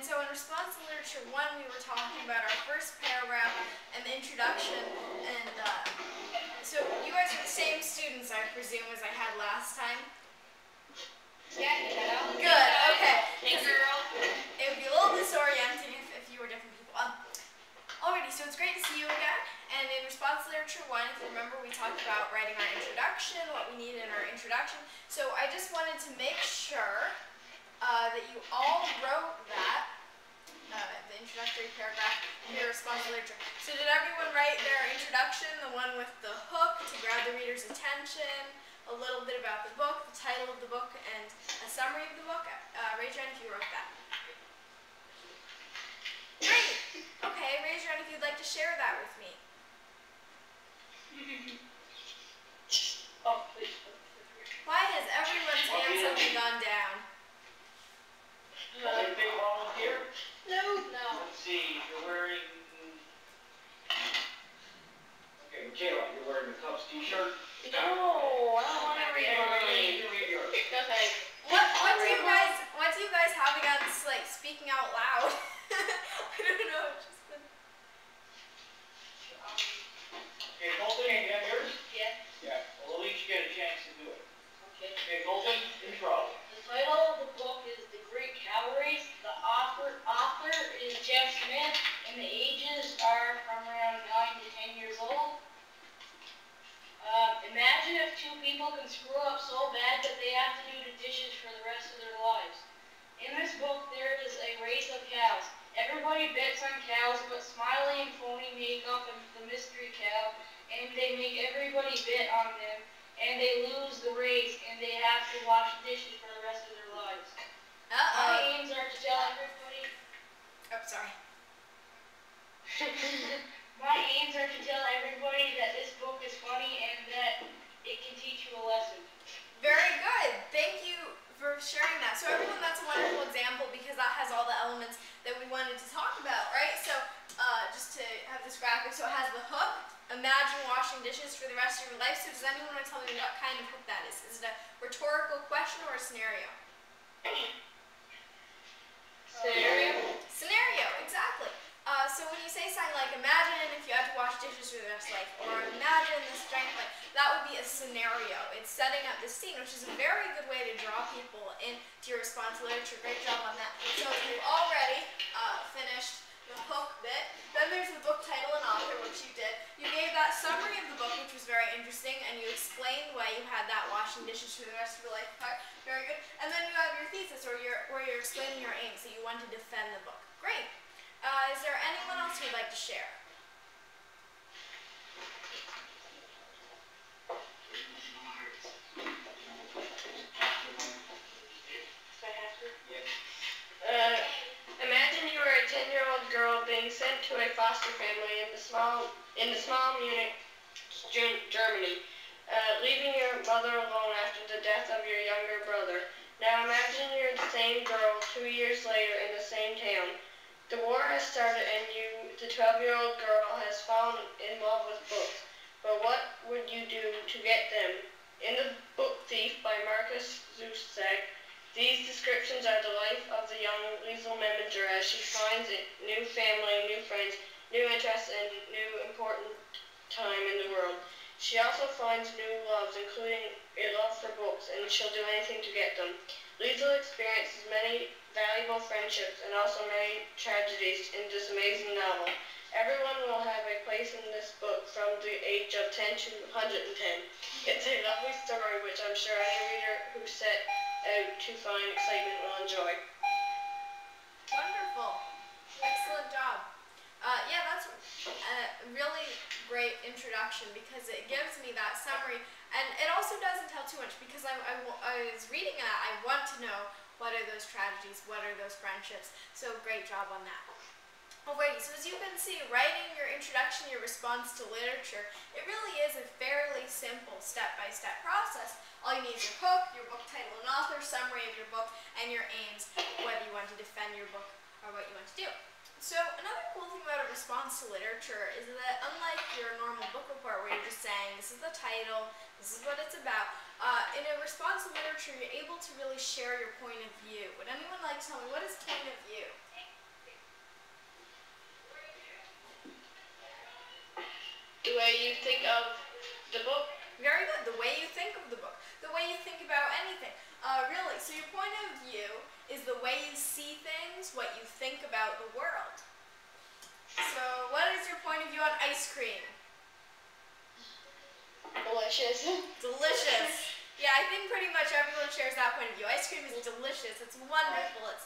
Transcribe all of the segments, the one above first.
And so in response to literature 1, we were talking about our first paragraph and the introduction, and so you guys are the same students, I presume, as I had last time? Yeah. Good, okay. Hey girl. It would be a little disorienting if you were different people. Alrighty, so it's great to see you again. And in response to literature 1, if you remember, we talked about writing our introduction, what we need in our introduction. So I just wanted to make sure that you all wrote that, the introductory paragraph, in your response to literature. So did everyone write their introduction, the one with the hook to grab the reader's attention, a little bit about the book, the title of the book, and a summary of the book? Raise your hand if you wrote that. Great! Okay, raise your hand if you'd like to share that with me. Oh, please. Why has everyone's hand suddenly gone down? Anybody volunteer? No. Let's see, you're wearing... Okay, Kayla, you're wearing the Cubs t-shirt? No, I don't want to read You read yours. Okay. What do you guys have against, like, speaking out loud? I don't know, it's just been... Okay, Colton, you got yours? Yeah. Yeah, well, at least you get a chance to do it. Okay. Okay, Colton, intro. The title of the book is The Great Calories. The author is Jeff Smith, and the ages are from around 9 to 10 years old. Imagine if two people can screw up so bad that they have to do the dishes for the rest of their lives. In this book, there is a race of cows. Everybody bets on cows, but Smiley and Phony make up the mystery cow, and they make everybody bet on them, and they lose the race, and they have to wash dishes for the rest of their lives. My aims are to tell everybody... Oh, sorry. My aims are to tell everybody that this book is funny and that it can teach you a lesson. Very good. Thank you for sharing that. So everyone, that's a wonderful example because that has all the elements that we wanted to talk about, right? So just to have this graphic, so it has the hook. Imagine washing dishes for the rest of your life. So does anyone want to tell me what kind of hook that is? Is it a rhetorical question or a scenario? Scenario? Scenario, exactly. So when you say something like, imagine if you had to wash dishes for the rest of life, or imagine the strength, like, that would be a scenario. It's setting up the scene, which is a very good way to draw people into your response to literature. Great job on that. So you've already finished the hook bit. Then there's the book title and author, which you did. You gave that summary of the book, which was very interesting, and you explained why you had that washing dishes for the rest of your life part. Very good. And then you have your thesis, where you're explaining your aims, so you want to defend the book. Great. Is there anyone else who would like to share? Imagine you were a 10-year-old girl being sent to a foster family in the small Munich, Germany, leaving your mother alone after the death of your younger brother. Now imagine you're the same girl 2 years later in the same town. The war has started and you, the 12-year-old girl, has fallen in love with books. But what would you do to get them? In the book Thief by Marcus Zusak, these descriptions are the life of the young Liesl Meminger as she finds a new family, new friends, new interests, and new important time in the world. She also finds new loves, including a love for books, and she'll do anything to get them. Liesl experiences many valuable friendships and also many tragedies in this amazing novel. Everyone will have a place in this book from the age of 10 to 110. It's a lovely story which I'm sure any reader who set out to find excitement will enjoy. Wonderful. Excellent job. Yeah, that's a really great introduction because it gives me that summary, and it also doesn't tell too much because I was reading that. I want to know what are those tragedies, what are those friendships. So great job on that. Alrighty, so as you can see, writing your introduction, your response to literature, it really is a fairly simple step-by-step process. All you need is your hook, your book title and author, summary of your book, and your aims, whether you want to defend your book or what you want to do. So another cool thing about a response to literature is that unlike your normal book report where you're just saying, this is the title, this is what it's about, in a response to literature, you're able to really share your point of view. Would anyone like to tell me, what is point of view? way you think of the book. Very good. The way you think of the book. The way you think about anything. Really. So your point of view is the way you see things, what you think about the world. So what is your point of view on ice cream? Delicious. Delicious. Yeah, I think pretty much everyone shares that point of view. Ice cream is delicious. It's wonderful. It's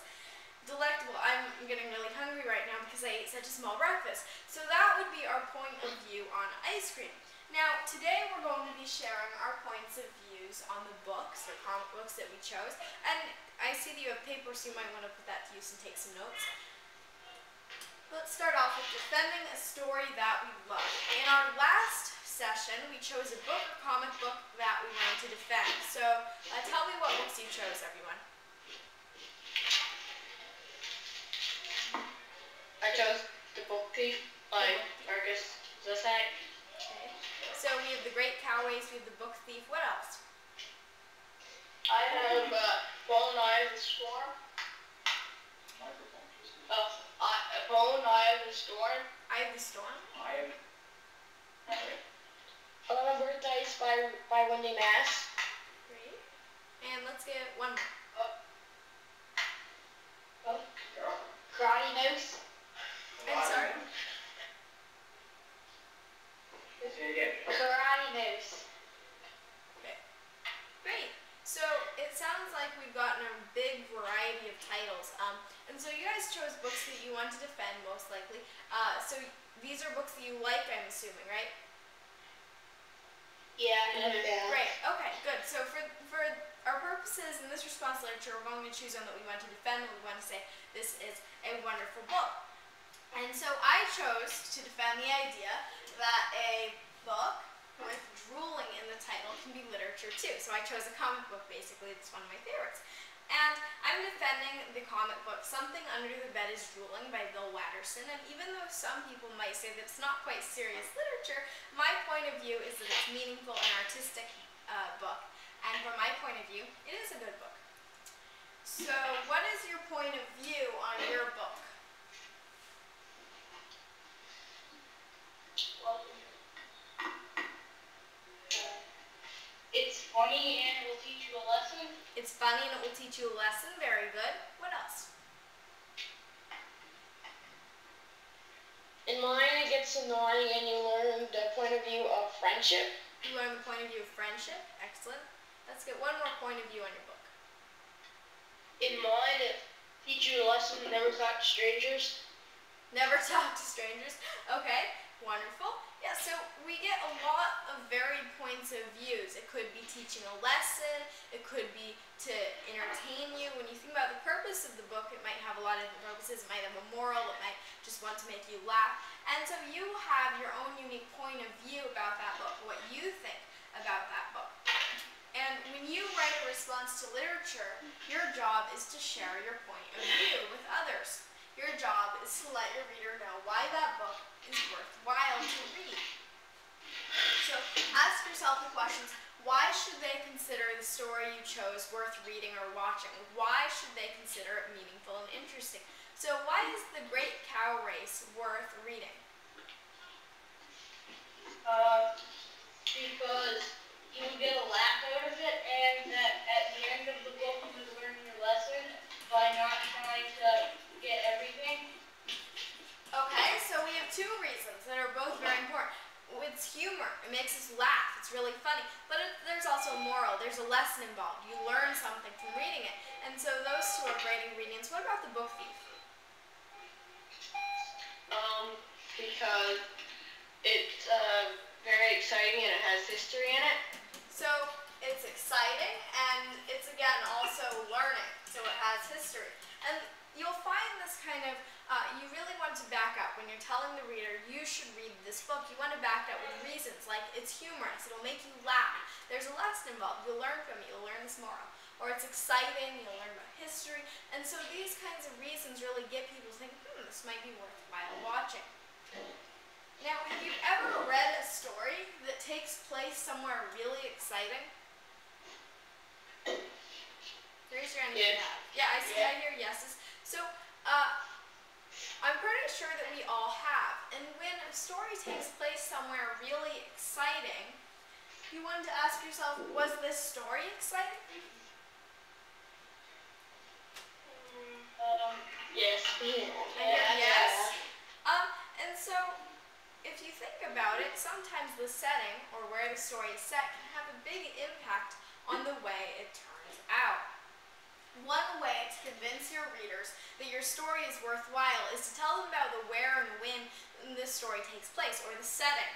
delectable. I'm getting really hungry right now because I ate such a small breakfast. So that would be our point of view on ice cream. Now, today we're going to be sharing our points of views on the books, the comic books that we chose. And I see that you have paper, so you might want to put that to use and take some notes. Let's start off with defending a story that we love. In our last session, we chose a book or comic book that we wanted to defend. So, tell me what books you chose, everyone. I chose The Book Thief by Marcus Zusak. Okay. So we have The Great Cowrace, we have The Book Thief. What else? I have Bone Eye of the Storm. Bone Eye of the Storm. Eye of the Storm. Birth Dice by Wendy Mass. Great. And let's get one more. Karate Mouse. I'm sorry. Karate Mouse. Okay. Great. So it sounds like we've gotten a big variety of titles. And so you guys chose books that you want to defend, most likely. So these are books that you like, I'm assuming, right? Yeah. Great. Okay, good. So for our purposes in this response literature, we're going to choose one that we want to defend, and we want to say this is a wonderful book. And so I chose to defend the idea that a book with drooling in the title can be literature too. So I chose a comic book, basically. It's one of my favorites. And I'm defending the comic book Something Under the Bed is Drooling by Bill Watterson. And even though some people might say that it's not quite serious literature, my point of view is that it's meaningful and artistic book. And from my point of view, it is a good book. So what is your point of view on your book? It's funny and will teach you a lesson. It's funny and it will teach you a lesson. Very good. What else? In mine, it gets annoying and you learn the point of view of friendship. You learn the point of view of friendship. Excellent. Let's get one more point of view on your book. In mine, it teaches you a lesson never talk to strangers. Never talk to strangers. Okay. Wonderful. Yeah, so we get a lot of varied points of views. It could be teaching a lesson. It could be to entertain you. When you think about the purpose of the book, it might have a lot of different purposes. It might have a moral. It might just want to make you laugh. And so you have your own unique point of view about that book, what you think about that book. And when you write a response to literature, your job is to share your point of view with others. Your job is to let your reader know why that book is worthwhile to read. So ask yourself the questions, why should they consider the story you chose worth reading or watching? Why should they consider it meaningful and interesting? So why is The Great Cowrace worth reading? Because you will get a laugh out of it, and that at the end of the book you will learn your lesson by not trying to get everything. Okay, so we have two reasons that are both very important. It's humor. It makes us laugh. It's really funny. But there's also a moral. There's a lesson involved. You learn something from reading it. And so those two are great ingredients. What about The Book Thief? Because it's very exciting and it has history in it. So it's exciting and it's again also learning. So it has history. And you'll find this kind of, you really want to back up. When you're telling the reader, you should read this book, you want to back up with reasons, like it's humorous, it'll make you laugh, there's a lesson involved, you'll learn from it, you'll learn this moral. Or it's exciting, you'll learn about history. And so these kinds of reasons really get people to think, this might be worthwhile watching. Now, have you ever read a story that takes place somewhere really exciting? Raise your hand if you have. Yeah, I see. I hear yeses. So, I'm pretty sure that we all have. and when a story takes place somewhere really exciting, you want to ask yourself, was this story exciting? Yes. Yes. And so, if you think about it, sometimes the setting, or where the story is set, can have a big impact on the way it turns out. One way to convince your readers that your story is worthwhile is to tell them about the where and when this story takes place, or the setting.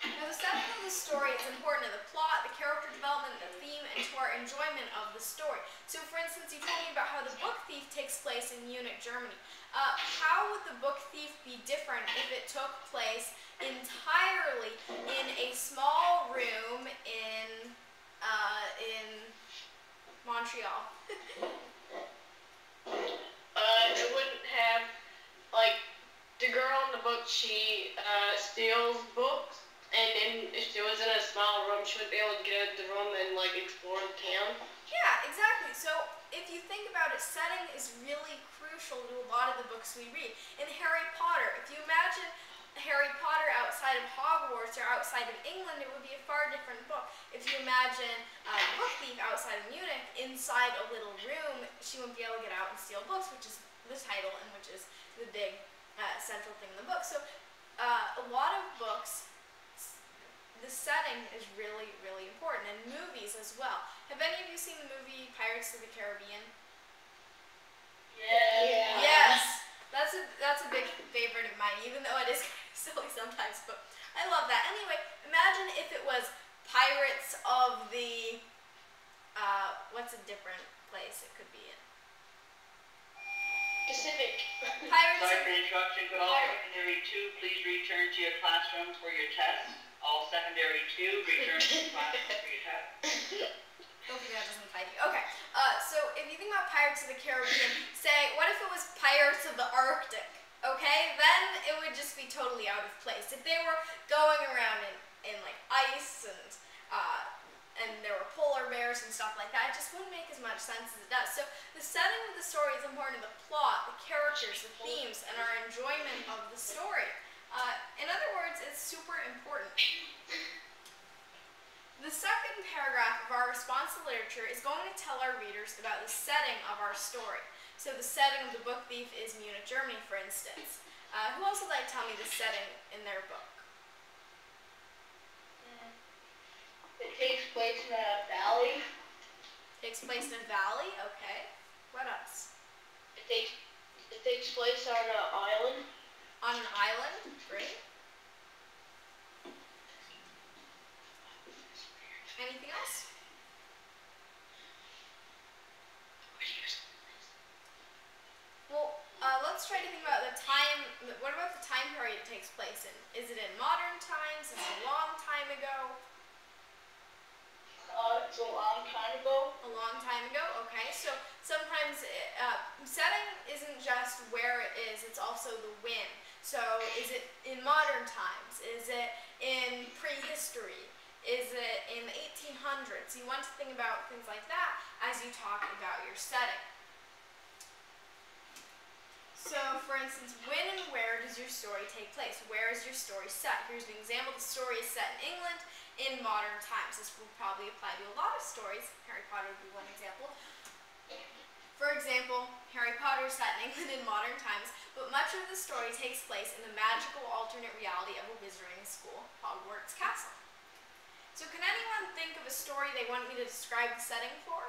Now, the setting of the story is important to the plot, the character development, the theme, and to our enjoyment of the story. So, for instance, you told me about how the book thief takes place in Munich, Germany. How would the book thief be different if it took place entirely in a small room in Montreal? It wouldn't have, like, the girl in the book, she steals books, and then if she was in a small room, she would be able to get out of the room and, like, explore the town. Yeah, exactly. So if you think about it, setting is really crucial to a lot of the books we read. In Harry Potter, if you imagine Harry Potter outside of Hogwarts or outside of England, it would be a far different book. If you imagine a book thief outside of Munich, inside a little room, she wouldn't be able to get out and steal books, which is the title and which is the big central thing in the book. So a lot of books, the setting is really, really important, and movies as well. Have any of you seen the movie Pirates of the Caribbean? Yeah. Yes, that's a big favorite of mine, even though it is kind of silly sometimes, but I love that. Anyway, imagine if it was Pirates of the, what's a different place it could be in? Pacific. Pirates Sorry of, for the interruption, could all secondary 2 please return to your classrooms for your tests? All secondary 2, return to your classrooms for your tests. hopefully that doesn't apply to you. Okay, so if you think about Pirates of the Caribbean, say, what if it was Pirates of the Arctic? Okay, then it would just be totally out of place. If they were going around in like ice and there were polar bears and stuff like that, it just wouldn't make as much sense as it does. So the setting of the story is important to the plot, the characters, the themes, and our enjoyment of the story. In other words, it's super important. The second paragraph of our response to literature is going to tell our readers about the setting of our story. So the setting of the book thief is Munich, Germany, for instance. Who else would like to tell me the setting in their book? It takes place in a valley. Takes place in a valley, okay. What else? It takes place on an island. On an island, great. Anything else? Well, let's try to think about the time. What about the time period it takes place in? Is it in modern times? Is it a long time ago? It's a long time ago. A long time ago, okay. So sometimes setting isn't just where it is, it's also the when. So is it in modern times? Is it in prehistory? Is it in the 1800s? You want to think about things like that as you talk about your setting. So, for instance, when and where does your story take place? Where is your story set? Here's an example. The story is set in England in modern times. This will probably apply to a lot of stories. Harry Potter would be one example. For example, Harry Potter is set in England in modern times, but much of the story takes place in the magical alternate reality of a wizarding school, Hogwarts Castle. So can anyone think of a story they want me to describe the setting for?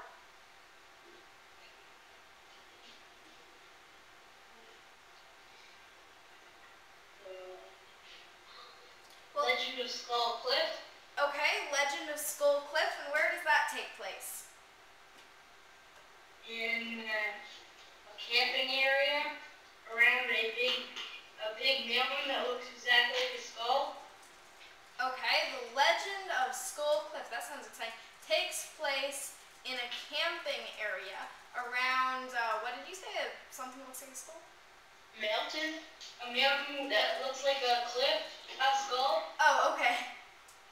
Well, Legend of Skull Cliff. okay, Legend of Skull Cliff, and where does that take place? In a camping area around a big mountain that looks exactly like a skull. Okay, the Legend of Skull Cliff, that sounds exciting, takes place in a camping area around, what did you say, something looks like a skull? Mountain? A mountain that looks like a cliff, a skull. Oh, okay.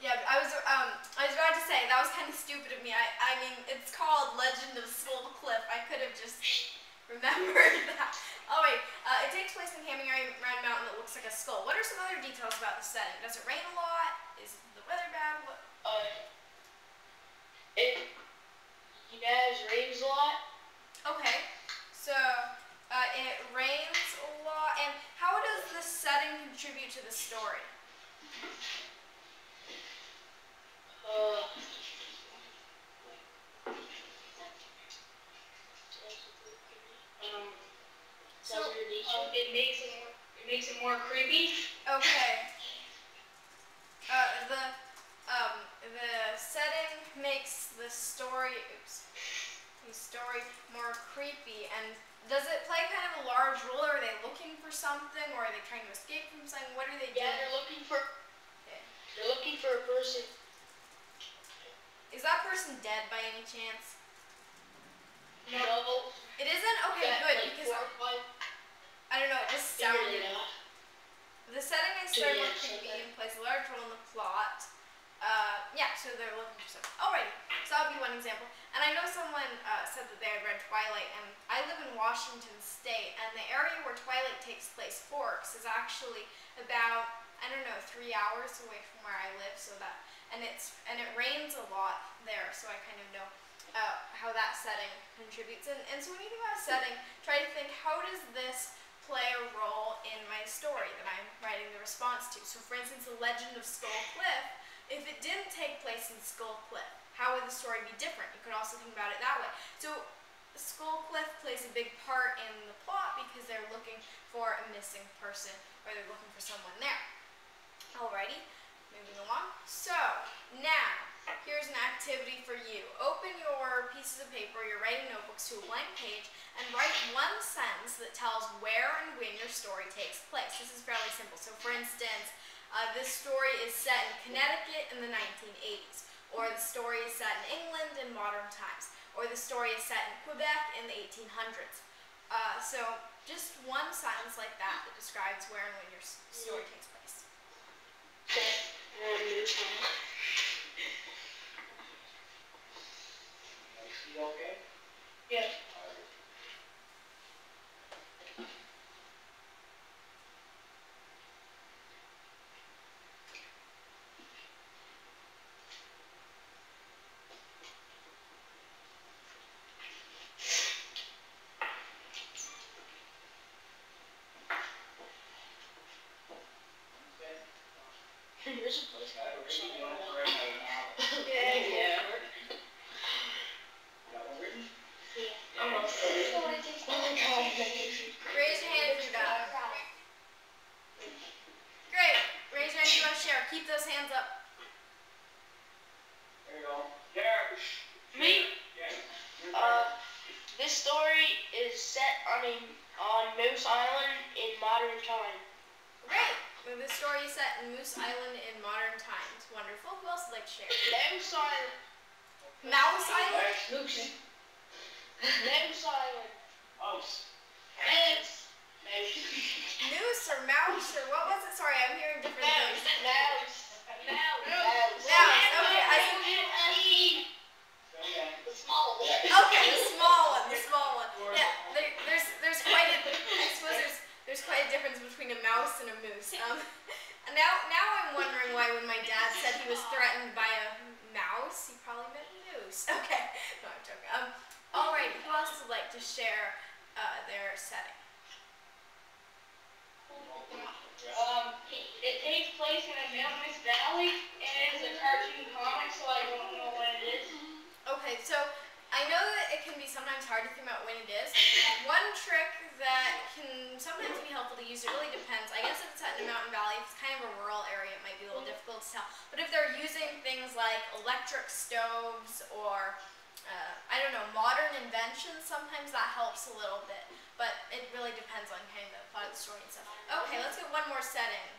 Yeah, I was about to say, that was kind of stupid of me. I mean, it's called Legend of Skull Cliff. I could have just remembered that. Oh wait, it takes place in Camping Ground Mountain that looks like a skull. What are some other details about the setting? Does it rain a lot? Is the weather bad? What? It rains a lot. Okay, so it rains a lot. And how does the setting contribute to the story? It makes it more creepy. Okay. The setting makes the story more creepy. And does it play kind of a large role? Are they looking for something, or are they trying to escape from something? What are they doing? Yeah, they're looking for a person. Is that person dead by any chance? No. It isn't? Okay, Yeah, good, like because 4 or 5. I don't know, it just They're sounded. really not. The setting makes the story more Yeah, creepy something. and plays a large role in the plot. Yeah, so they're looking for something. Alrighty, so that'll be one example. And I know someone said that they had read Twilight, and I live in Washington State, and the area where Twilight takes place, Forks, is actually about, I don't know, 3 hours away from where I live, so that, and it rains a lot there, so I kind of know how that setting contributes. And so when you think about a setting, try to think, how does this play a role in my story that I'm writing the response to? So for instance, The Legend of Skull Cliff, if it didn't take place in Skull Cliff, how would the story be different? You could also think about it that way. So Skull Cliff plays a big part in the plot because they're looking for a missing person, or they're looking for someone there. Alrighty, moving along. So now, here's an activity for you. Open your pieces of paper, your writing notebooks, to a blank page and write one sentence that tells where and when your story takes place. This is fairly simple. So for instance, this story is set in Connecticut in the 1980s, or the story is set in England in modern times, or the story is set in Quebec in the 1800s. So just one sentence like that that describes where and when your story takes place. Okay? Yeah. There's a place I work somewhere. Yeah. Almost. Oh my god. Raise your hand if you're done. Great. Raise your hand if you want to share. Keep those hands up. There you go. There. Me? This story is set on Moose Island in modern time. Great. Well, this story is set in Moose Island in modern times. Wonderful. Who else would like to share? Moose Island. Mouse Island? Moose. Moose Island. Mouse. Mouse. Moose or mouse or what was it? Sorry, I'm hearing different things. Mouse. Mouse. Okay. The small one. Okay, the small one. The small one. Yeah. There's quite a. I suppose there's quite a difference between a mouse and a moose. And now I'm wondering why when my dad said he was threatened by a mouse, he probably meant moose. Okay. No, I'm joking. Alright. Who else would like to share their setting? It takes place in a mountainous valley, and it is a cartoon comic, so I don't know what it is. Okay, so I know that it can be sometimes hard to think about when it is. One trick that can sometimes be helpful to use, it really depends. I guess if it's set in a mountain valley, if it's kind of a rural area, it might be a little difficult to tell. But if they're using things like electric stoves or, I don't know, modern inventions, sometimes that helps a little bit. But it really depends on kind of the plot of the story and stuff. Okay, let's get one more setting.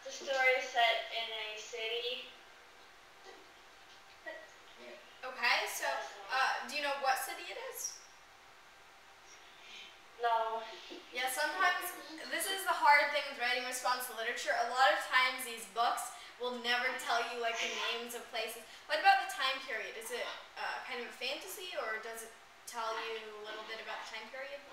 The story is set in a city. Okay, so do you know what city it is? No. Yeah, sometimes this is the hard thing with writing response to literature. A lot of times these books will never tell you like the names of places. What about the time time period? Is it kind of a fantasy, or does it tell you a little bit about the time period?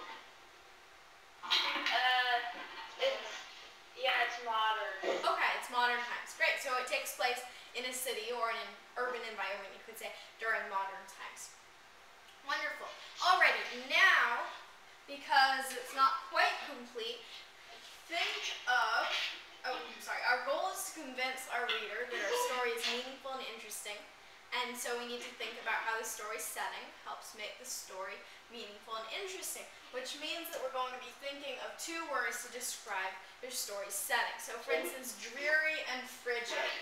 It's modern. Okay, it's modern times. Great. So it takes place in a city or in an urban environment, you could say, during modern times. Wonderful. Alrighty, now, because it's not quite complete, our goal is to convince our reader that our story is meaningful and interesting, and so we need to think about how the story's setting helps make the story meaningful and interesting, which means that we're going to be thinking of 2 words to describe your story's setting. So for instance, dreary and frigid,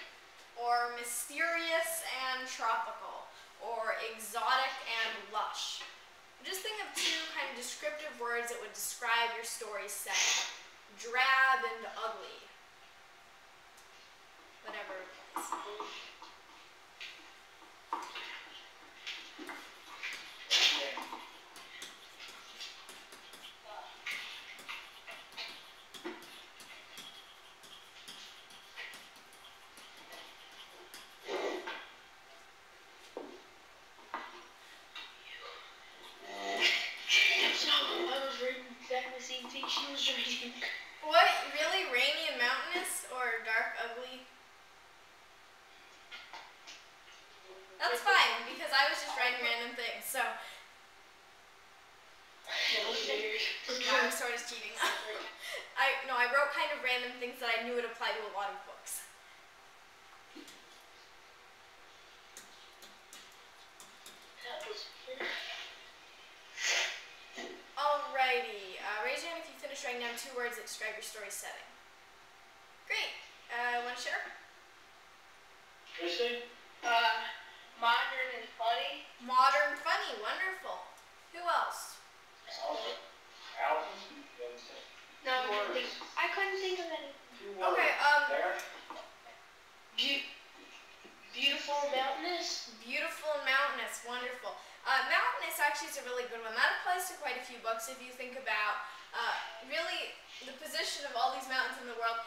or mysterious and tropical, or exotic and lush. Just think of 2 kind of descriptive words that would describe your story's setting. Drab and ugly. Whatever it is. What? Really? Rainy and mountainous? Or dark, ugly? That's fine, because I was just writing random things, so. Now I'm sort of cheating. I wrote kind of random things that I knew would apply to a lot of books. Alrighty, raise your hand if you finish writing down 2 words that describe your story's setting. Great. Want to share? Kristen? Modern and funny. Modern, funny, wonderful. Who else? Alvin? No, I couldn't think of any. Okay, Beautiful and mountainous. beautiful and mountainous, wonderful. Mountainous actually is a really good one. That applies to quite a few books if you think about really the position of all these mountains in the world.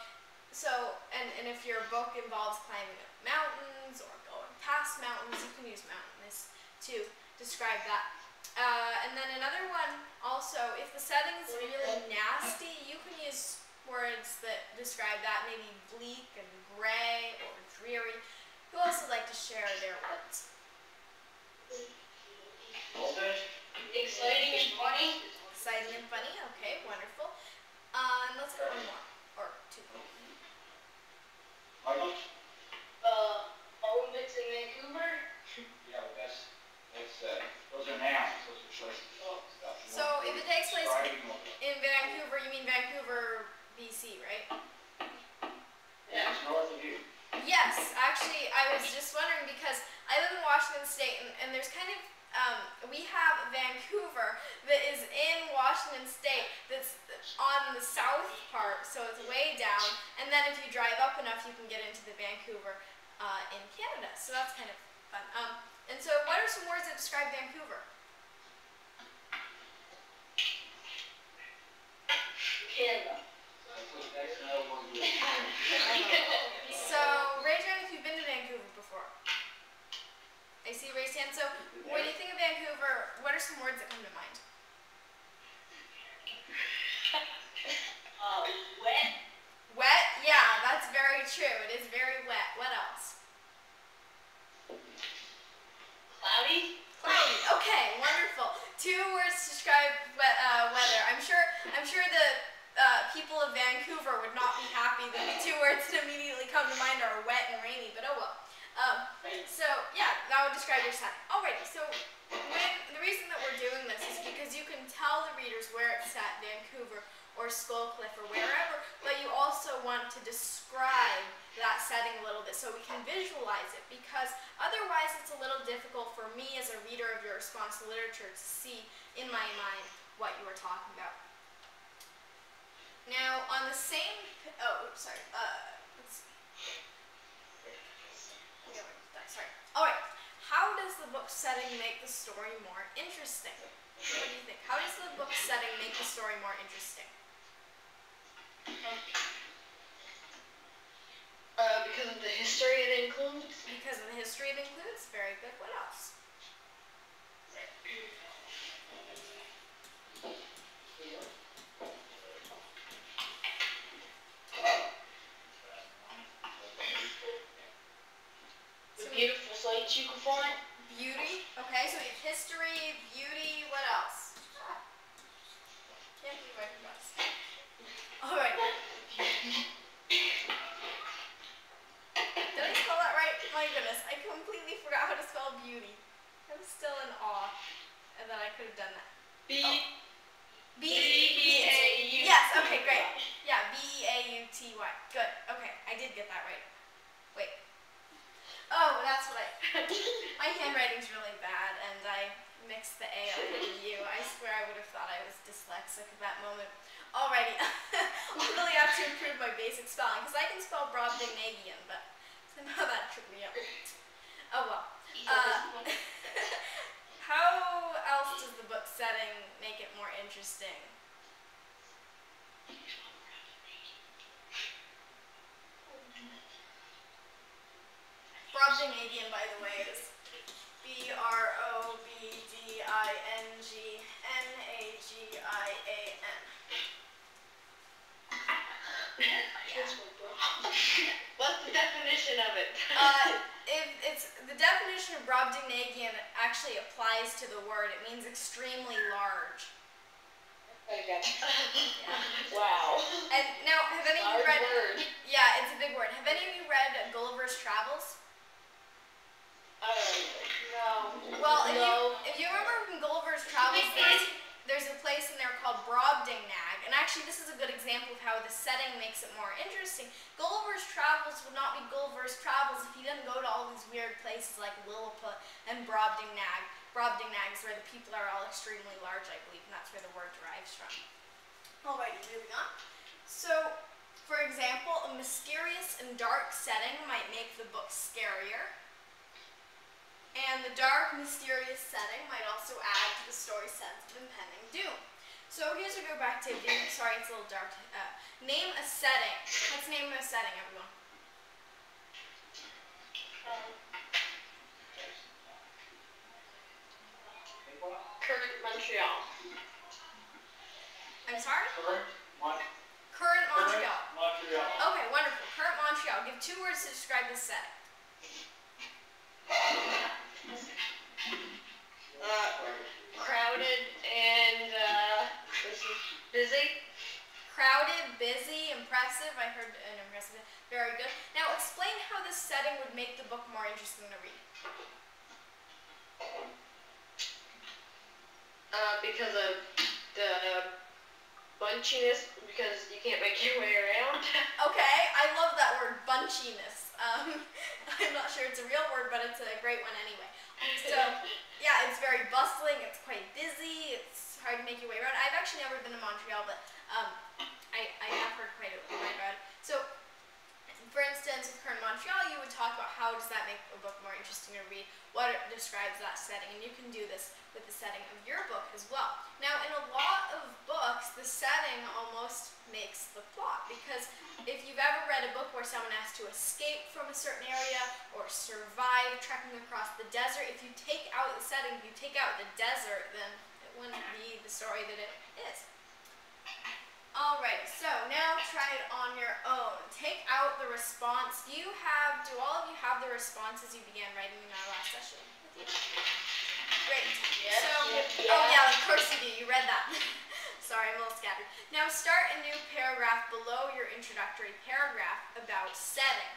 So, and if your book involves climbing up mountains or going past mountains, you can use mountainous to describe that. And then another one also, if the setting is really nasty, you can use words that describe that, maybe bleak and gray or dreary. Who else would like to share their words? Exciting and funny. Exciting and funny, okay, wonderful. And let's go 1 more, or 2 more. Michael? Olympics in Vancouver. Yeah, but that's, those are nouns, those are choices. So if it takes place in Vancouver, you mean Vancouver, BC, right? Yeah, it's north of you. Yes, actually, I was just wondering because I live in Washington State, and there's kind of, we have Vancouver that is in Washington State that's on the south part, so it's way down, and then if you drive up enough, you can get into the Vancouver in Canada, so that's kind of fun. And so what are some words that describe Vancouver? Canada. So, raise your hand if you've been to Vancouver before. I see raised hand. So, when you think of Vancouver, what are some words that come to mind? Wet. Wet? Yeah, that's very true. It is very wet. What else? Cloudy. Cloudy. Okay, wonderful. 2 words to describe weather. I'm sure the people of Vancouver would not be happy that the 2 words that immediately come to mind are wet and rainy, but oh well. So yeah, that would describe your setting. Alrighty, so the reason that we're doing this is because you can tell the readers where it's set, Vancouver or Skullcliff or wherever, but you also want to describe that setting a little bit so we can visualize it, because otherwise it's a little difficult for me as a reader of your response literature to see in my mind what you are talking about. Now, on the same, sorry, Alright, how does the book setting make the story more interesting? What do you think? How does the book setting make the story more interesting? Because of the history it includes. includes? Because of the history it includes. Very good. What else? The beautiful sights you can find. Beauty. Okay, so we have history, beauty. What else? Can't believe I forgot. All right. Did I spell that right? My goodness, I completely forgot how to spell beauty. I'm still in awe, and then I could have done that. B-E-A-U. Yes. Okay. Great. Yeah. B-E-A-U-T-Y. Good. Okay, I did get that right. Wait. Oh, that's what my handwriting's really bad, and I mixed the A up with the U. I swear I would have thought I was dyslexic at that moment. Alrighty, I'll really have to improve my basic spelling, because I can spell Brobdingnagian, but somehow that tripped me up. Oh well. How else does the book setting make it more interesting? Brobdingnagian, by the way, is Brobdingnagian. What's the definition of it? The definition of Brobdingnagian actually applies to the word. It means extremely large. Okay. Yeah. Wow. And now, have any of you read? Word. Yeah, it's a big word. Have any of you read Gulliver's Travels? No. Well, if you remember from Gulliver's Travels, there's a place in there called Brobdingnag, and actually this is a good example of how the setting makes it more interesting. Gulliver's Travels would not be Gulliver's Travels if he didn't go to all these weird places like Lilliput and Brobdingnag. Brobdingnag is where the people are all extremely large, I believe, and that's where the word derives from. Alrighty, moving on. So, for example, a mysterious and dark setting might make the book scarier. And the dark, mysterious setting might also add to the story's sense of impending doom. So here's a go back to doom. Sorry, it's a little dark. Name a setting. Let's name a setting, everyone. Current Montreal. I'm sorry? Current Montreal. Montreal. Okay, wonderful. Current Montreal. Give 2 words to describe this setting. Crowded and busy. Crowded, busy, impressive. I heard an impressive. Very good. Now explain how this setting would make the book more interesting to read. Because of the bunchiness, because you can't make your way around. Okay, I love that word, bunchiness. I'm not sure it's a real word, but it's a great one anyway. So, yeah, it's very bustling, it's quite busy, it's hard to make your way around. I've actually never been to Montreal, but I have heard quite a bit about it. So, for instance, with Current Montreal, you would talk about how does that make a book more interesting to read, what describes that setting, and you can do this with the setting of your book as well. Now, in a lot of books, the setting almost makes the plot, because if you've ever read a book where someone has to escape from a certain area or survive trekking across the desert, if you take out the setting, if you take out the desert, then it wouldn't be the story that it is. Alright, so now try it on your own. Take out the response. Do all of you have the responses you began writing in our last session with you? Great. Yes. Oh yeah, of course you do. You read that. Sorry, I'm a little scattered. Now start a new paragraph below your introductory paragraph about setting.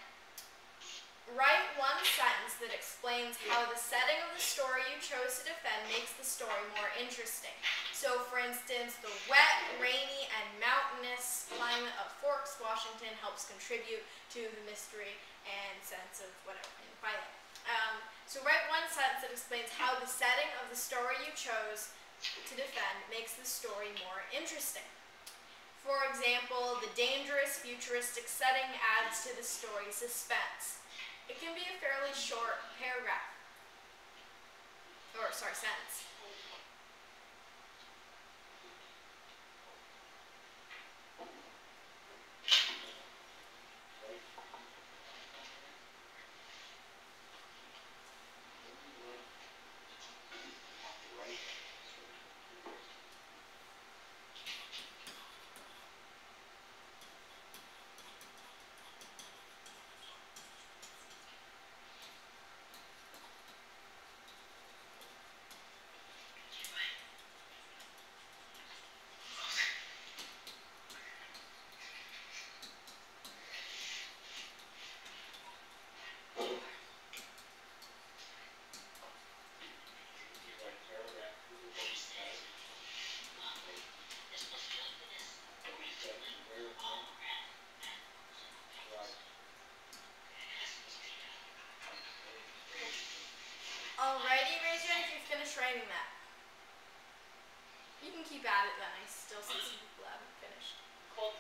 Write one sentence that explains how the setting of the story you chose to defend makes the story more interesting. So, for instance, the wet, rainy, and mountainous climate of Forks, Washington helps contribute to the mystery and sense of whatever in fighting. So write one sentence that explains how the setting of the story you chose to defend makes the story more interesting. For example, the dangerous futuristic setting adds to the story's suspense. It can be a fairly short paragraph. Or, sorry, sentence. Alrighty, raise your hand if you finished writing that. You can keep at it then. I still see some people that haven't finished. Cold.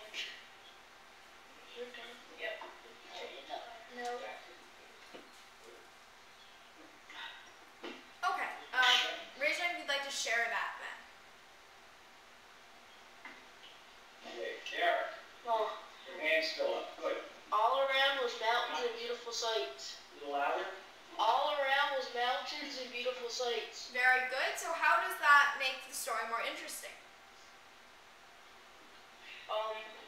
Yep. No. Okay. Raise your hand if you'd like to share that then. Hey, Garrett, Oh, your hand's still up. Good. all around was mountains and beautiful sights. A little louder. All around was mountains and beautiful sights. Very good. So how does that make the story more interesting?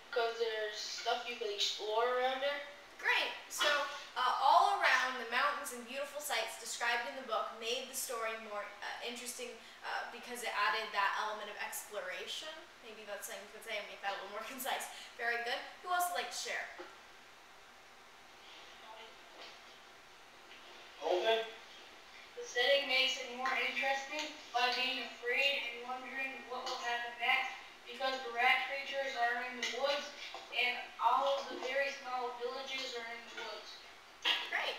Because there's stuff you can explore around there. Great. So all around the mountains and beautiful sights described in the book made the story more interesting because it added that element of exploration. Maybe that's something you could say and make that a little more concise. Very good. Who else would like to share? Holden? The setting makes it more interesting by being afraid and wondering what will happen next, because the rat creatures are in the woods and all of the very small villages are in the woods. Great.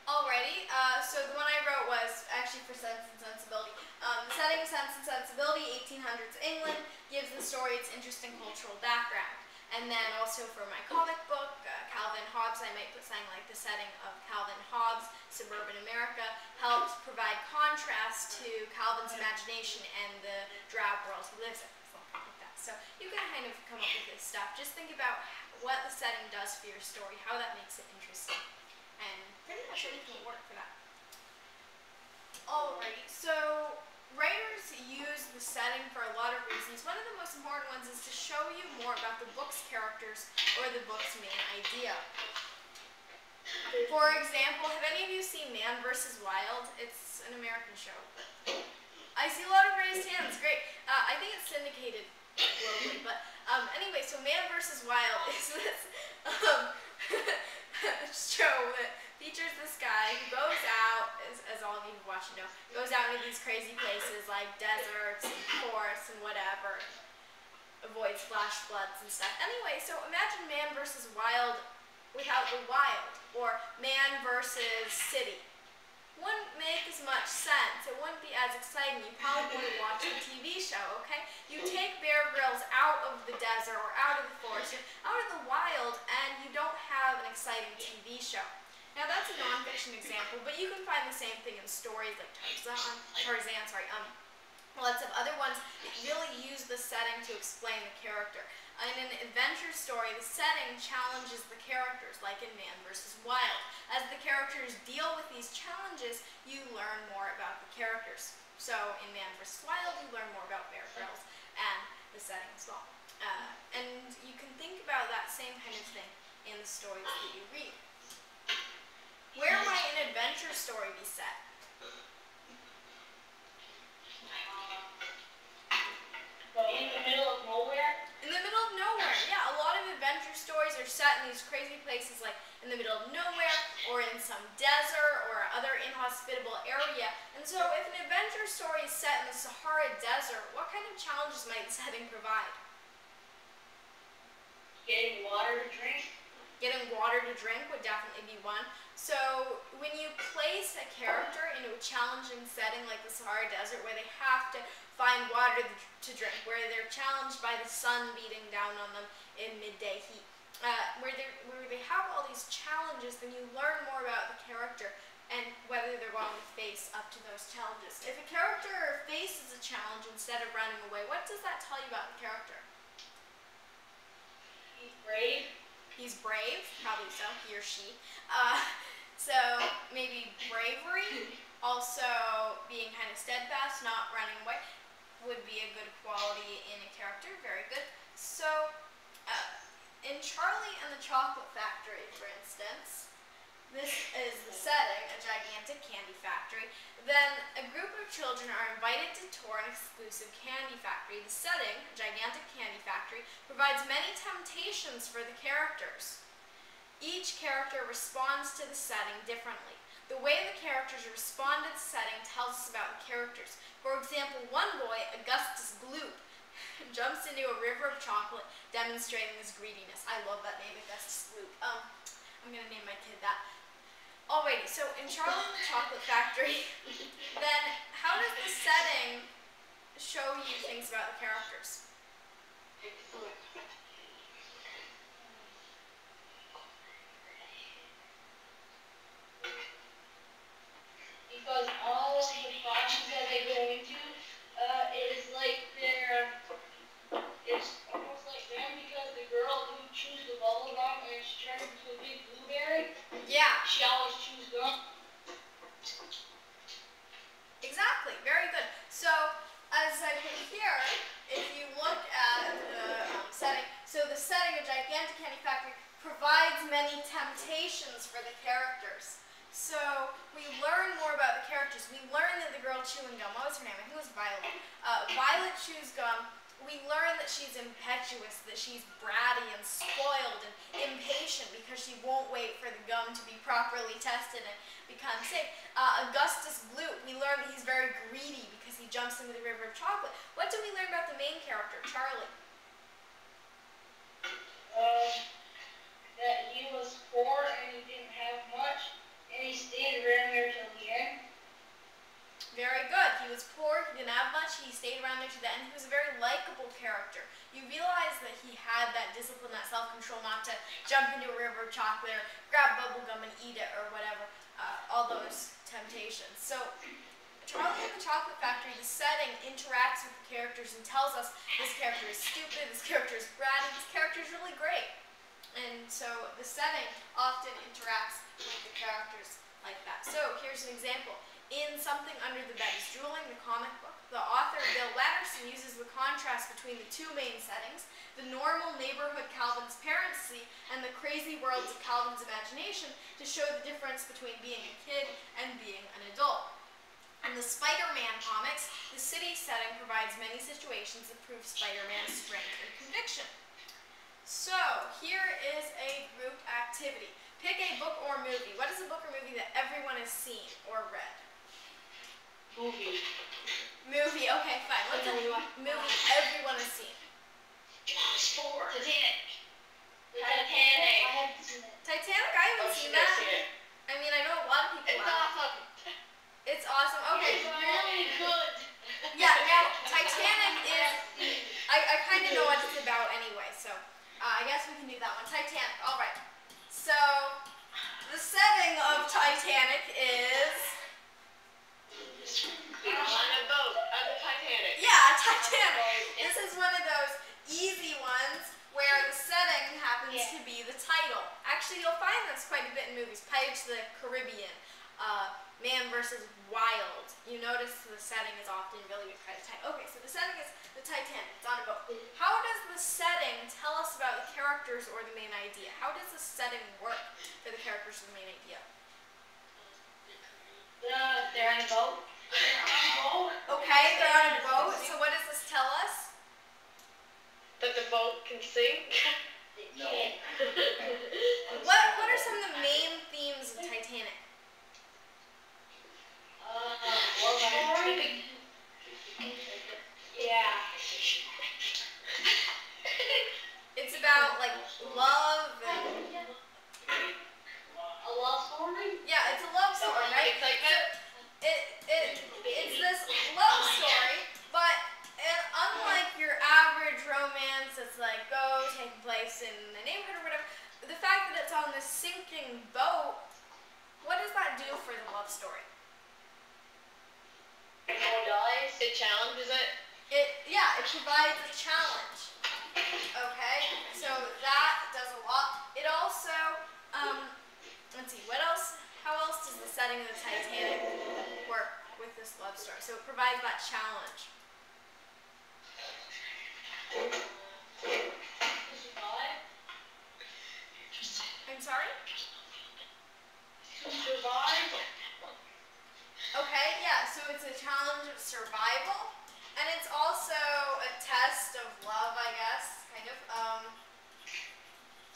Alrighty. So the one I wrote was actually for Sense and Sensibility. The setting, Sense and Sensibility, 1800s England, gives the story its interesting cultural background. And then also for my comic book, Calvin Hobbes, I might put something like the setting of Calvin Hobbes, suburban America, helped provide contrast to Calvin's imagination and the drab world he lives in, something like that. So you can kind of come up with this stuff. Just think about what the setting does for your story, how that makes it interesting. And pretty much anything will work for that. Alrighty, so writers use the setting for a lot of reasons. One of the most important ones is to show you more about the book's characters or the book's main idea. For example, have any of you seen Man vs. Wild? It's an American show. I see a lot of raised hands. Great. I think it's syndicated globally, but anyway, so Man vs. Wild is this show that features this guy who goes out, as all of you who watch know, goes out into these crazy places like deserts and forests and whatever, avoids flash floods and stuff. Anyway, so imagine Man vs. Wild without the wild, or Man versus City. Wouldn't make as much sense. It wouldn't be as exciting. You probably wouldn't watch the TV show, okay? You take Bear Grylls out of the desert or out of the forest, out of the wild, and you don't have an exciting TV show. Now that's a non-fiction example, but you can find the same thing in stories like Tarzan, lots of other ones that really use the setting to explain the character. In an adventure story, the setting challenges the characters, like in Man vs. Wild. As the characters deal with these challenges, you learn more about the characters. So in Man vs. Wild, you learn more about Bear Grylls and the setting as well. And you can think about that same kind of thing in the stories that you read. Where might an adventure story be set? In the middle of nowhere? In the middle of nowhere, yeah. A lot of adventure stories are set in these crazy places like in the middle of nowhere or in some desert or other inhospitable area. And so if an adventure story is set in the Sahara Desert, what kind of challenges might the setting provide? Getting water to drink? Getting water to drink would definitely be one. So when you place a character into a challenging setting like the Sahara Desert where they have to find water to drink, where they're challenged by the sun beating down on them in midday heat, where they have all these challenges, then you learn more about the character and whether they're willing to face up to those challenges. If a character faces a challenge instead of running away, what does that tell you about the character? He's brave. He's brave, probably so, he or she. So maybe bravery, also being kind of steadfast, not running away, would be a good quality in a character. Very good. So in Charlie and the Chocolate Factory, for instance, this is the setting, a gigantic candy factory. Then a group of children are invited to tour an exclusive candy factory. The setting, a gigantic candy factory, provides many temptations for the characters. Each character responds to the setting differently. The way the characters respond to the setting tells us about the characters. For example, one boy, Augustus Gloop, jumps into a river of chocolate, demonstrating his greediness. I love that name, Augustus Gloop. I'm going to name my kid that. Alrighty, so in Charlie and the Chocolate Factory, then how does the setting show you things about the characters? Because all of the problems that they go into is like it's almost like them because the girl who chews the bubble gum and she turns into a big blueberry, Yeah, she always chews gum. exactly. Very good. So, as I put here, if you look at the setting, so the setting of Gigantic Candy Factory provides many temptations for the characters. So, we learn more about the characters. We learn that the girl chewing gum, what was her name? I think it was Violet. Violet chews gum. We learn that she's impetuous, that she's bratty and spoiled and impatient because she won't wait for the gum to be properly tested and become safe. Augustus Gloop, we learn that he's very greedy because he jumps into the river of chocolate. What do we learn about the main character, Charlie? That he was poor and he didn't have much, and he stayed around there till the end. Very good. He was poor, he didn't have much, he stayed around there to the end. He was a very likable character. You realize that he had that discipline, that self-control not to jump into a river of chocolate or grab bubble gum and eat it or whatever. All those temptations. So, Charlie and the Chocolate Factory, the setting interacts with the characters and tells us this character is stupid, this character is bratty, this character is really great. And so the setting often interacts with the characters like that. So here's an example. In Something Under the Bed is Drooling, the comic book, the author Bill Watterson uses the contrast between the two main settings, the normal neighborhood Calvin's parents see and the crazy worlds of Calvin's imagination to show the difference between being a kid and being an adult. In the Spider-Man comics, the city setting provides many situations that prove Spider-Man's strength and conviction. So, here is a group activity. Pick a book or movie. What is a book or movie that everyone has seen or read? Movie. Movie, okay, fine. What's a movie everyone has seen? Sport. Titanic. Titanic. I haven't seen it. Titanic? I haven't seen that. I mean, I know a lot of people It's have. awesome. It's awesome. Okay. It's really good. Yeah, now, Titanic is... I kind of know what it's about anyway, so I guess we can do that one. Titanic, all right. So, the setting of Titanic is... On a boat, on the Titanic. Yeah, Titanic. This is one of those easy ones where the setting happens to be the title. Actually, you'll find this quite a bit in movies. Pirates of the Caribbean, Man vs. Wild. You notice the setting is often really kind of tight. Okay, so the setting is the Titanic. It's on a boat. How does the setting tell us about the characters or the main idea? How does the setting work for the characters or the main idea? They're on a boat. Okay, they're on a boat. So what does this tell us? That the boat can sink. No. What are some of the main themes of Titanic? Story. Yeah. It's about like love and A love story? yeah, it's a love story, right? Excitement. It's this love story, but unlike your average romance that's like taking place in the neighborhood or whatever, the fact that it's on this sinking boat, what does that do for the love story? No one dies. It challenges it. It provides a challenge. Okay, so that does a lot. It also, let's see, what else? How else does the setting of the Titanic work with this love story? So it provides that challenge. I'm sorry? To survive. Okay, yeah, so it's a challenge of survival, and it's also a test of love, I guess, kind of.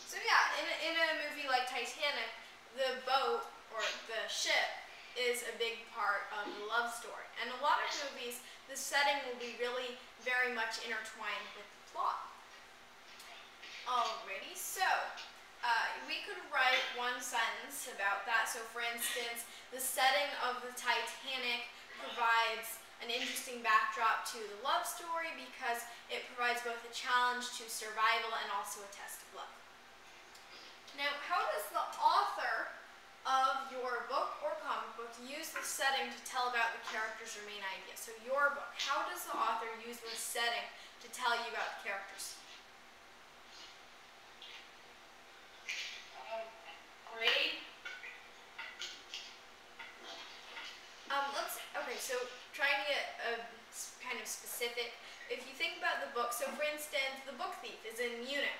So yeah, in a movie like Titanic, the boat, or the ship, is a big part of the love story. And a lot of movies, the setting will be really very much intertwined with the plot. Alrighty, so, we could write one sentence about that. So for instance, the setting of the Titanic provides an interesting backdrop to the love story because it provides both a challenge to survival and also a test of love. Now, how does the author of your book or comic book use the setting to tell about the characters or main idea? So your book, how does the author use the setting to tell you about the characters? Grade. Okay, so trying to get kind of specific. If you think about the book, so for instance, The Book Thief is in Munich.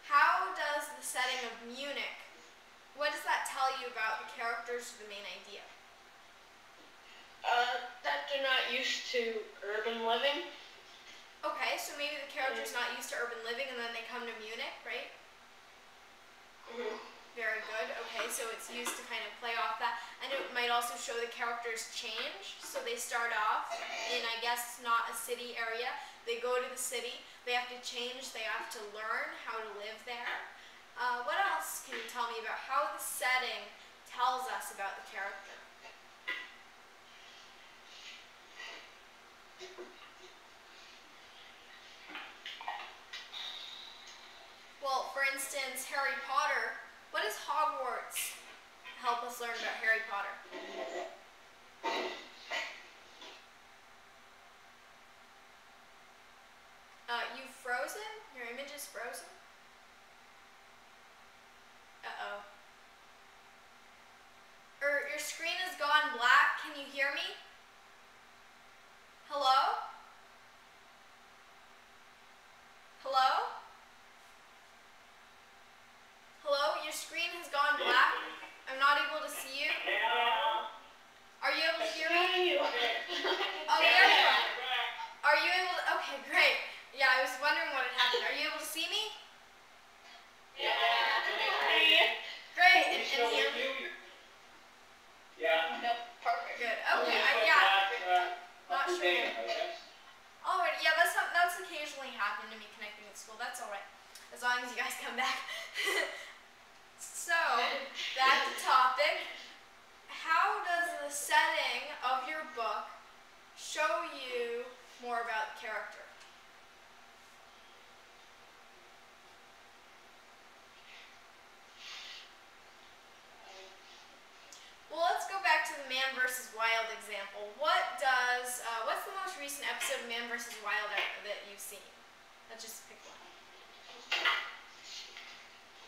How does the setting of Munich, what does that tell you about the characters or the main idea? That they're not used to urban living. Okay, so maybe the character's not used to urban living and then they come to Munich, right? Mm-hmm. Very good. Okay, so it's used to kind of play off that. And it might also show the characters change. So they start off in, I guess, not a city area. They go to the city. They have to change. They have to learn how to live there. What else can you tell me about how the setting tells us about the character? Well, for instance, Harry Potter. What does Hogwarts help us learn about Harry Potter? You've frozen? Your image is frozen? Uh-oh. Your screen has gone black. Can you hear me? Hello? Hello? Hello? Your screen has gone black. I'm not able to see you. Are you able to hear me? Oh, there you are. Are you able to? Okay, great. Yeah, I was wondering what had happened. Are you able to see me? Yeah. Great. And hear me? Yeah. Nope. Perfect. Good. Okay. Not sure. Alright. Yeah, that's occasionally happened to me connecting at school. That's all right. As long as you guys come back. So, back to topic. How does the setting of your book show you more about the character? Well, let's go back to the Man vs. Wild example. What's the most recent episode of Man vs. Wild that you've seen? Let's just pick one.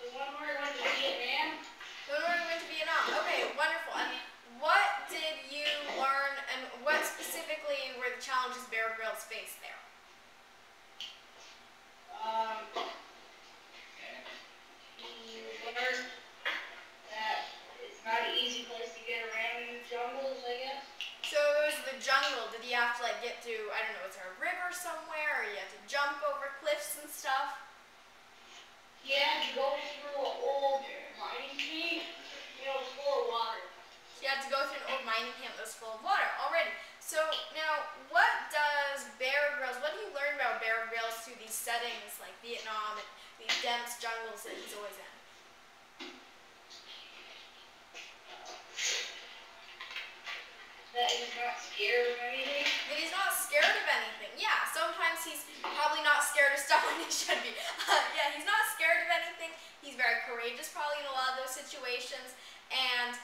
The one where we went to Vietnam. The one where we went to Vietnam. Okay, wonderful. And what did you learn, and what specifically were the challenges Bear Grylls faced there? You learned that it's not an easy place to get around in the jungles, I guess. So it was the jungle. Did you have to get to, I don't know, is there a river somewhere, or you had to jump over cliffs and stuff? Yeah, you go through an old mining camp, it's full of water. So you had to go through an old mining camp that was full of water already. So now, what do you learn about Bear Grylls through these settings like Vietnam and these dense jungles that he's always in? That he's not scared of anything. That he's not scared of anything. Yeah, sometimes he's probably not scared of stuff when he should be. Yeah, he's not scared of anything. He's very courageous probably in a lot of those situations. And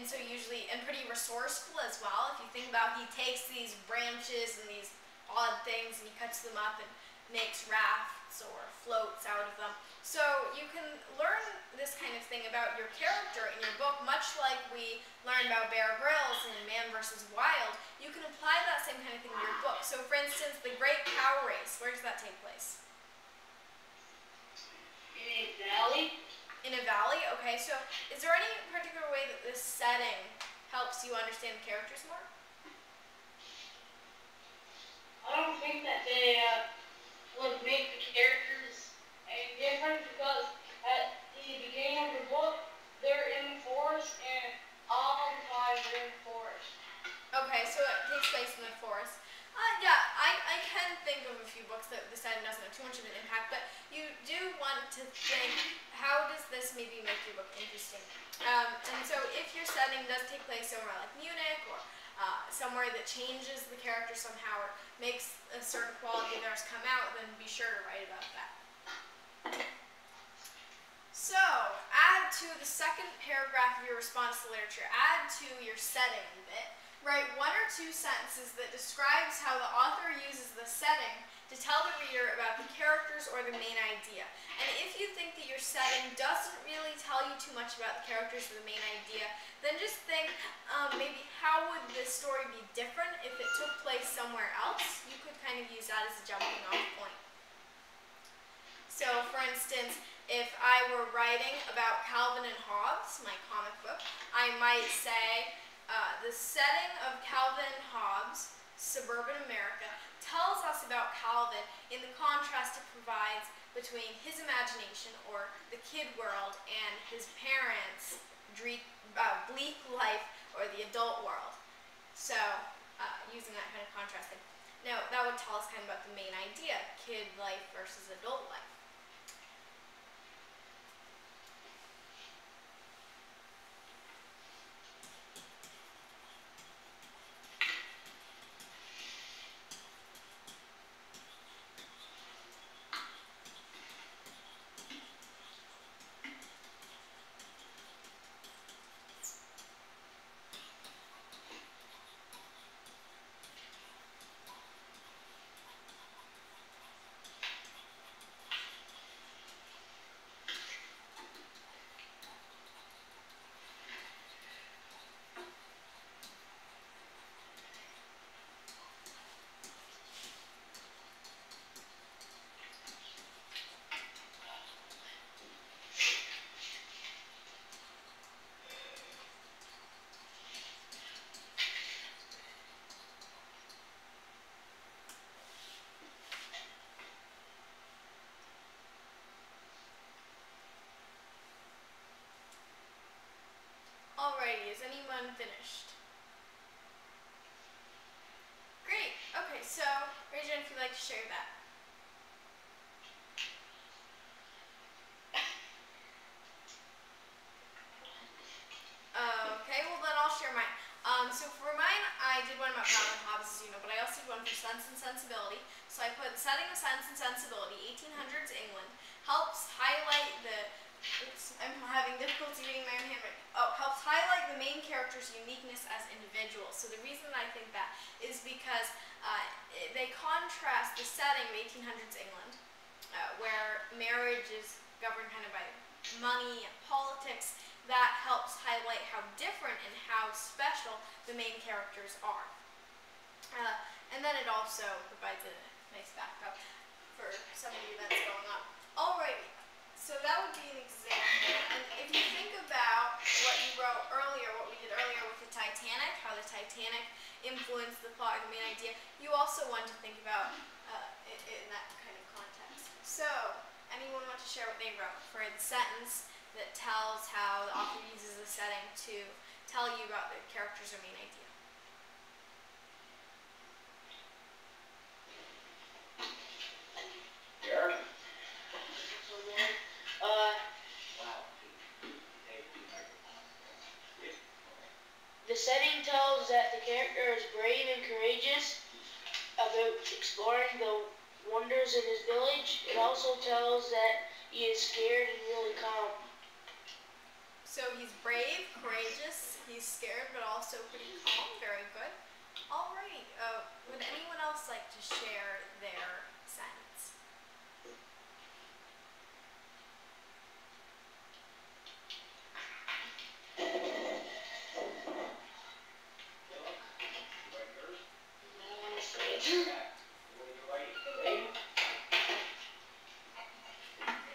so usually, and pretty resourceful as well. If you think about it, he takes these branches and these odd things and he cuts them up and makes rafts or floats out of them. So you can learn this kind of thing about your character in your book, much like we learned about Bear Grylls in Man vs. Wild. You can apply that same kind of thing to your book. So for instance, the Great Cow Race, where does that take place? In a valley. In a valley? Okay, so is there any particular way that this setting helps you understand the characters more? I don't think that they would make the characters any different because at the beginning of the book, they're in the forest and all the time they're in the forest. Okay, so it takes place in the forest. Yeah, I can think of a few books that the setting doesn't have too much of an impact, but you do want to think, how does this maybe make your book interesting? And so if your setting does take place somewhere like Munich, or somewhere that changes the character somehow, or makes a certain quality of theirs come out, then be sure to write about that. So, add to the second paragraph of your response to literature, add to your setting bit. Write 1 or 2 sentences that describes how the author uses the setting to tell the reader about the characters or the main idea. And if you think that your setting doesn't really tell you too much about the characters or the main idea, then just think, maybe how would this story be different if it took place somewhere else? You could kind of use that as a jumping off point. So, for instance, if I were writing about Calvin and Hobbes, my comic book, I might say, the setting of Calvin and Hobbes, suburban America, tells us about Calvin in the contrast it provides between his imagination, or the kid world, and his parents' bleak life, or the adult world. So, using that kind of contrasting. Now, that would tell us kind of about the main idea, kid life versus adult life. Alrighty, is anyone finished? Great, okay, so raise your hand if you'd like to share that. Okay, well then I'll share mine. So for mine, I did one about Calvin and Hobbes, as you know, but I also did one for Sense and Sensibility. So I put setting of Sense and Sensibility, 1800s England, helps highlight the, oops, I'm having difficulty reading my own handwriting. Oh, helps highlight the main character's uniqueness as individuals. So the reason I think that is because they contrast the setting of 1800s England, where marriage is governed kind of by money and politics. That helps highlight how different and how special the main characters are. And then it also provides a nice backup for some of the events going on. Alrighty, so that would be an example. And if you think about what you wrote earlier, what we did earlier with the Titanic, how the Titanic influenced the plot or the main idea, you also want to think about it in that kind of context. So, anyone want to share what they wrote for the sentence that tells how the author uses the setting to tell you about the characters or main idea? Derek? The setting tells that the character is brave and courageous about exploring the wonders in his village. It also tells that he is scared and really calm. So he's brave, courageous, he's scared, but also pretty calm. Very good. Alright, would anyone else like to share their sentence?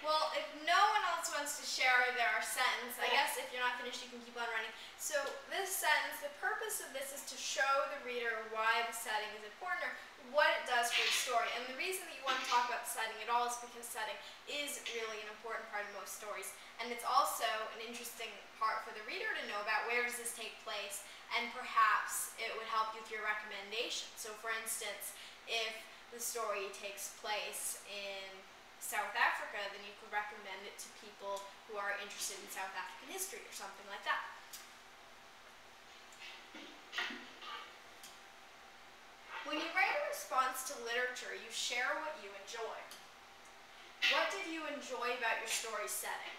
Well, if no one else wants to share their sentence, I guess if you're not finished, you can keep on running. So this sentence, the purpose of this is to show the reader why the setting is important, or what it does for the story. And the reason that you want to talk about the setting at all is because setting is really an important part of most stories. And it's also an interesting part for the reader to know about where does this take place, and perhaps it would help you with your recommendation. So for instance, if the story takes place in South Africa, then you could recommend it to people who are interested in South African history or something like that. When you write a response to literature, you share what you enjoy. What did you enjoy about your story setting?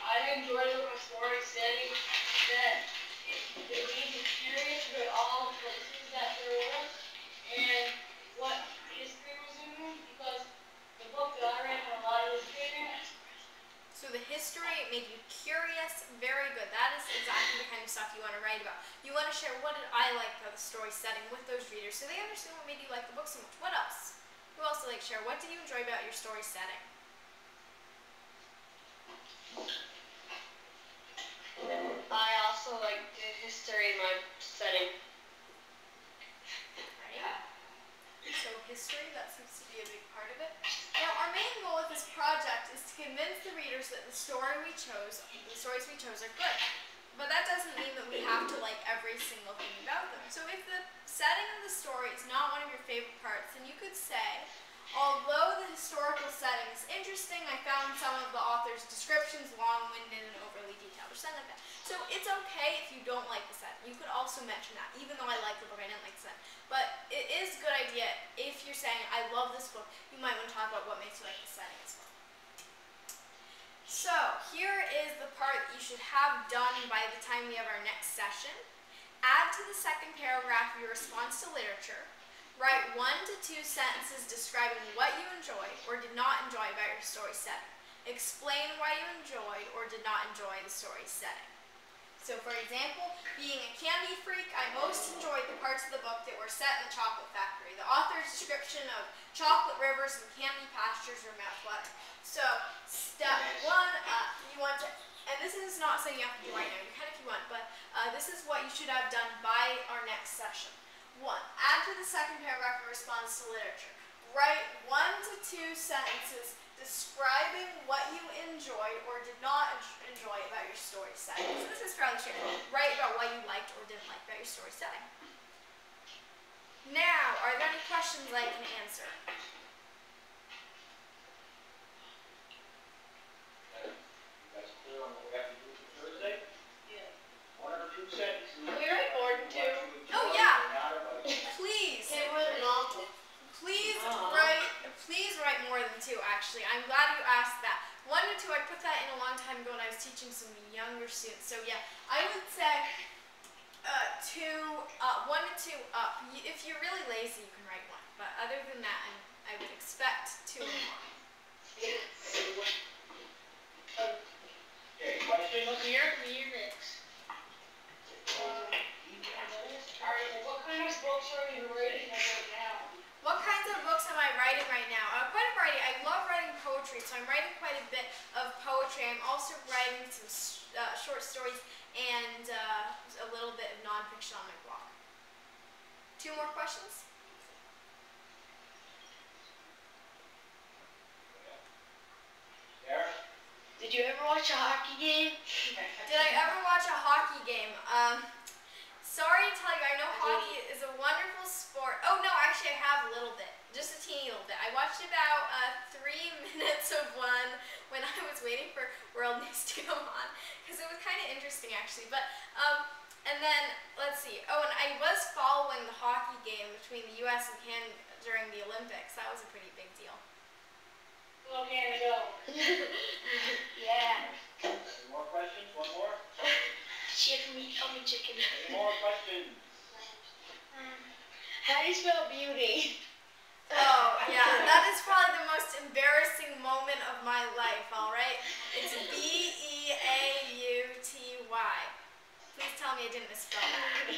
I enjoyed my story setting that it made me curious about all the places that there was and what history was in them, because the book that I read had a lot of history in it. So the history made you curious. Very good. That is exactly the kind of stuff you want to write about. You want to share what did I like about the story setting with those readers so they understand what made you like the book so much. What else? Who else would like to share? What did you enjoy about your story setting? I also like the history in my setting. Right? So history, that seems to be a big part of it. Now our main goal with this project is to convince the readers that the stories we chose are good. But that doesn't mean that we have to like every single thing about them. So if the setting of the story is not one of your favorite parts, then you could say, although the historical setting is interesting, I found some of the author's descriptions long-winded and overly detailed, or something like that. So it's okay if you don't like the setting. You could also mention that, even though I like the book, I didn't like the setting. But it is a good idea, if you're saying, I love this book, you might want to talk about what makes you like the setting as well. So here is the part that you should have done by the time we have our next session. Add to the second paragraph your response to literature. Write 1 to 2 sentences describing what you enjoyed or did not enjoy about your story setting. Explain why you enjoyed or did not enjoy the story setting. So for example, being a candy freak, I most enjoyed the parts of the book that were set in the chocolate factory. The author's description of chocolate rivers and candy pastures were mouth-watering. So step 1, you want to, and this is not something you have to do right now, you can if you want, but this is what you should have done by our next session. 1. Add to the second paragraph a response to literature. Write 1 to 2 sentences describing what you enjoyed or did not enjoy about your story setting. So this is fairly straightforward. Write about what you liked or didn't like about your story setting. Now, are there any questions I can answer? You guys clear on what we have to do for Thursday? Yeah. 1 or 2 sentences. Can we write more than 2? Oh, yeah. Please. Can we write multiple? Please write more than 2, actually. I'm glad you asked that. 1 to 2, I put that in a long time ago when I was teaching some younger students. So yeah, I would say 1 to 2 up. If you're really lazy, you can write 1. But other than that, I would expect 2 or more. Okay, questions? You're next. Alright, what kind of books are you reading right now? What kinds of books am I writing right now? Quite a variety. I love writing poetry, so I'm writing quite a bit of poetry. I'm also writing some short stories and a little bit of nonfiction on my blog. 2 more questions? Sarah? Did you ever watch a hockey game? Did I ever watch a hockey game? Sorry to tell you, I know hockey is a wonderful sport. Oh no, actually I have a little bit. Just a teeny little bit. I watched about 3 minutes of one when I was waiting for World News to come on. Because it was kind of interesting actually. But, and then, let's see. Oh, and I was following the hockey game between the US and Canada during the Olympics. That was a pretty big deal. Go Canada, go. Yeah. Any more questions? 1 more? Call me chicken. Any more questions? How do you spell beauty? Oh, yeah. That is probably the most embarrassing moment of my life, alright? It's B-E-A-U-T-Y. Please tell me I didn't misspell that.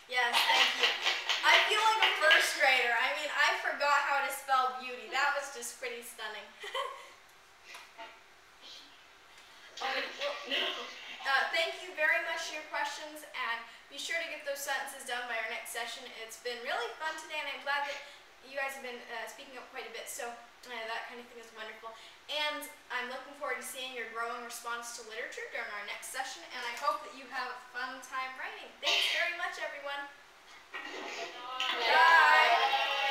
Yes, thank you. I feel like a first grader. I mean, I forgot how to spell beauty. That was just pretty stunning. No. Thank you very much for your questions, and Be sure to get those sentences done by our next session. It's been really fun today, and I'm glad that you guys have been speaking up quite a bit, so that kind of thing is wonderful. And I'm looking forward to seeing your growing response to literature during our next session, and I hope that you have a fun time writing. Thanks very much, everyone. Bye. Bye.